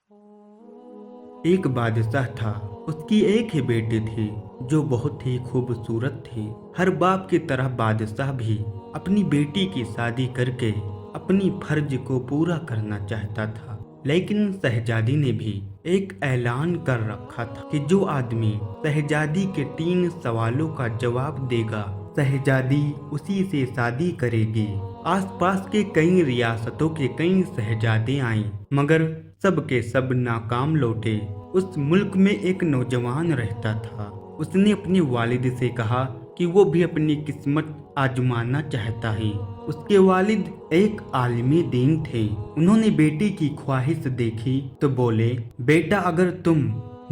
एक बादशाह था। उसकी एक ही बेटी थी जो बहुत ही खूबसूरत थी। हर बाप की तरह बादशाह भी अपनी बेटी की शादी करके अपनी फर्ज को पूरा करना चाहता था। लेकिन शहजादी ने भी एक ऐलान कर रखा था कि जो आदमी शहजादी के 3 सवालों का जवाब देगा, शहजादी उसी से शादी करेगी। आसपास के कई रियासतों के कई शहजादे आए, मगर सब के सब नाकाम लौटे। उस मुल्क में एक नौजवान रहता था। उसने अपनी वालिद से कहा कि वो भी अपनी किस्मत आजमाना चाहता है। उसके वालिद एक आलिम दीन थे। उन्होंने बेटी की ख्वाहिश देखी तो बोले, बेटा अगर तुम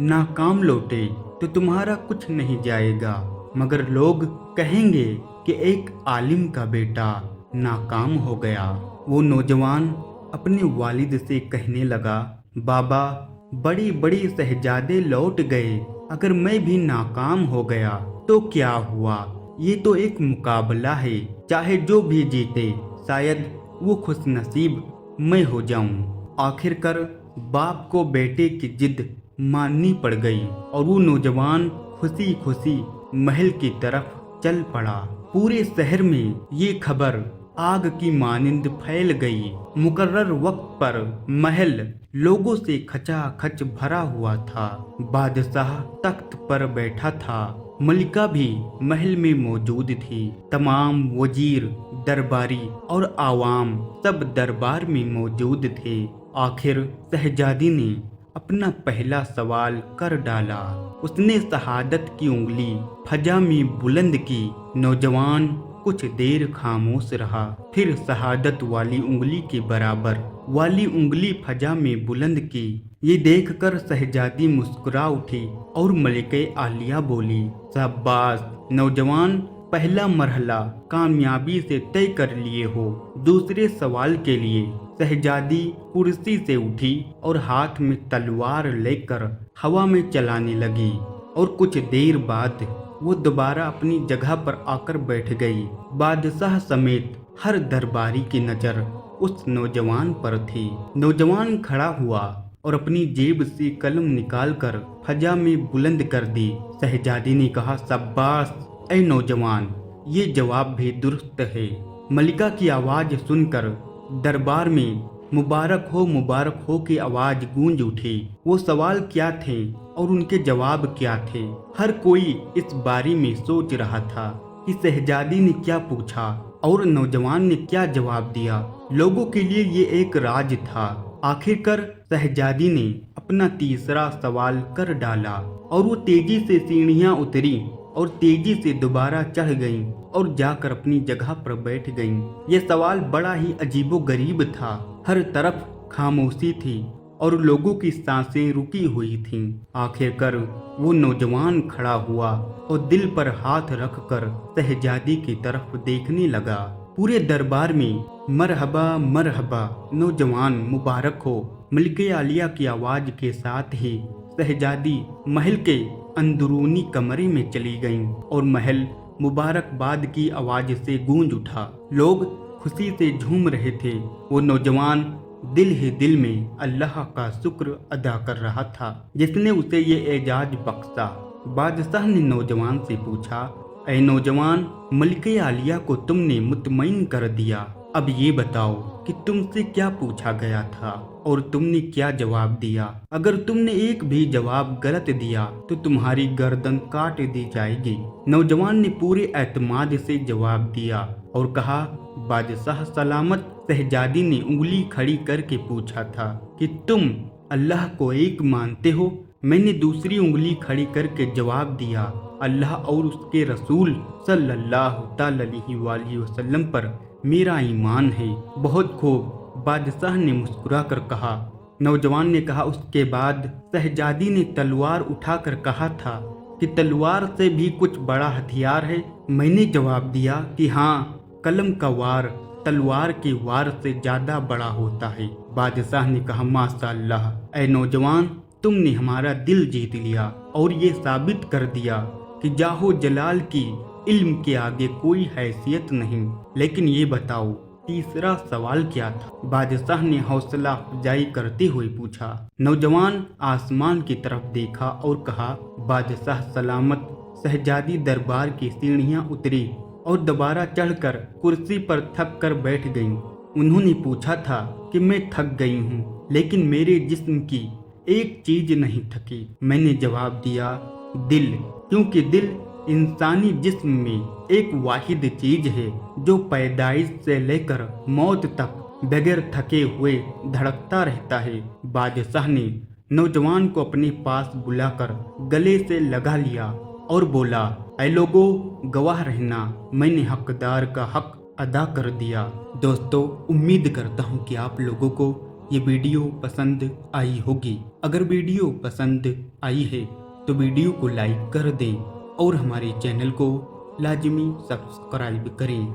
नाकाम लौटे तो तुम्हारा कुछ नहीं जाएगा, मगर लोग कहेंगे कि एक आलिम का बेटा नाकाम हो गया। वो नौजवान अपने वालिद से कहने लगा, बाबा बड़ी बड़ी शहजादे लौट गए, अगर मैं भी नाकाम हो गया तो क्या हुआ? ये तो एक मुकाबला है, चाहे जो भी जीते शायद वो खुशनसीब मैं हो जाऊं। आखिरकार बाप को बेटे की जिद माननी पड़ गई और वो नौजवान खुशी खुशी महल की तरफ चल पड़ा। पूरे शहर में ये खबर आग की मानिंद फैल गई। मुकर्रर वक्त पर महल लोगों से खचाखच भरा हुआ था। बादशाह तख्त पर बैठा था, मलिका भी महल में मौजूद थी। तमाम वजीर, दरबारी और आवाम सब दरबार में मौजूद थे। आखिर शहजादी ने अपना पहला सवाल कर डाला। उसने शहादत की उंगली फजा में बुलंद की। नौजवान कुछ देर खामोश रहा, फिर शहादत वाली उंगली के बराबर वाली उंगली फजा में बुलंद की। ये देखकर शहजादी मुस्कुरा उठी और मलिके आलिया बोली, शाबाश नौजवान, पहला मरहला कामयाबी से तय कर लिए हो। दूसरे सवाल के लिए शहजादी कुर्सी से उठी और हाथ में तलवार लेकर हवा में चलाने लगी और कुछ देर बाद वो दोबारा अपनी जगह पर आकर बैठ गई। बादशाह समेत हर दरबारी की नजर उस नौजवान पर थी। नौजवान खड़ा हुआ और अपनी जेब से कलम निकालकर फजा में बुलंद कर दी। शहजादी ने कहा, शाबाश ऐ नौजवान, ये जवाब भी दुरुस्त है। मलिका की आवाज सुनकर दरबार में मुबारक हो की आवाज गूंज उठी। वो सवाल क्या थे और उनके जवाब क्या थे? हर कोई इस बारे में सोच रहा था कि शहजादी ने क्या पूछा और नौजवान ने क्या जवाब दिया। लोगों के लिए ये एक राज था। आखिरकार शहजादी ने अपना तीसरा सवाल कर डाला और वो तेजी से सीढ़ियां उतरी और तेजी से दोबारा चढ़ गईं और जाकर अपनी जगह पर बैठ गईं। ये सवाल बड़ा ही अजीबोगरीब था। हर तरफ खामोशी थी और लोगों की सांसें रुकी हुई थीं। आखिरकार वो नौजवान खड़ा हुआ और दिल पर हाथ रखकर शहजादी की तरफ देखने लगा। पूरे दरबार में मरहबा मरहबा, नौजवान मुबारक हो, मलिके आलिया की आवाज के साथ ही शहजादी महल के अंदरूनी कमरे में चली गईं और महल मुबारकबाद की आवाज से गूंज उठा। लोग खुशी से झूम रहे थे। वो नौजवान दिल ही दिल में अल्लाह का शुक्र अदा कर रहा था जिसने उसे ये एजाज बख्शा। बादशाह ने नौजवान से पूछा, ऐ नौजवान, मलिके आलिया को तुमने मुतमईन कर दिया, अब ये बताओ कि तुमसे क्या पूछा गया था और तुमने क्या जवाब दिया? अगर तुमने एक भी जवाब गलत दिया तो तुम्हारी गर्दन काट दी जाएगी। नौजवान ने पूरे एतमाद से जवाब दिया और कहा, बादशाह सलामत। शहजादी ने उंगली खड़ी करके पूछा था कि तुम अल्लाह को एक मानते हो? मैंने दूसरी उंगली खड़ी करके जवाब दिया, अल्लाह और उसके रसूल सल्लल्लाहु अलैहि वसल्लम पर मेरा ईमान है। बहुत खूब, बादशाह ने मुस्कुरा कर कहा। नौजवान ने कहा, उसके बाद शहजादी ने तलवार उठाकर कहा था कि तलवार से भी कुछ बड़ा हथियार है? मैंने जवाब दिया कि हाँ, कलम का वार तलवार के वार से ज्यादा बड़ा होता है। बादशाह ने कहा, माशाअल्लाह, ऐ नौजवान, तुमने हमारा दिल जीत लिया और ये साबित कर दिया कि जाहो जलाल की इल्म के आगे कोई हैसियत नहीं। लेकिन ये बताओ, तीसरा सवाल क्या था? बादशाह ने हौसला अफजाई करते हुए पूछा। नौजवान आसमान की तरफ देखा और कहा, बादशाह सलामत। शहजादी दरबार की सीढ़ियां उतरी और दोबारा चढ़कर कुर्सी पर थक कर बैठ गईं। उन्होंने पूछा था कि मैं थक गई हूँ, लेकिन मेरे जिस्म की एक चीज नहीं थकी। मैंने जवाब दिया, दिल, क्योंकि दिल इंसानी जिस्म में एक वाहिद चीज है जो पैदाइश से लेकर मौत तक बगैर थके हुए धड़कता रहता है। बादशाह ने नौजवान को अपने पास बुलाकर गले से लगा लिया और बोला, ऐ लोगो, गवाह रहना, मैंने हकदार का हक अदा कर दिया। दोस्तों, उम्मीद करता हूँ कि आप लोगों को ये वीडियो पसंद आई होगी। अगर वीडियो पसंद आई है तो वीडियो को लाइक कर दें और हमारे चैनल को लाजमी सब्सक्राइब करें।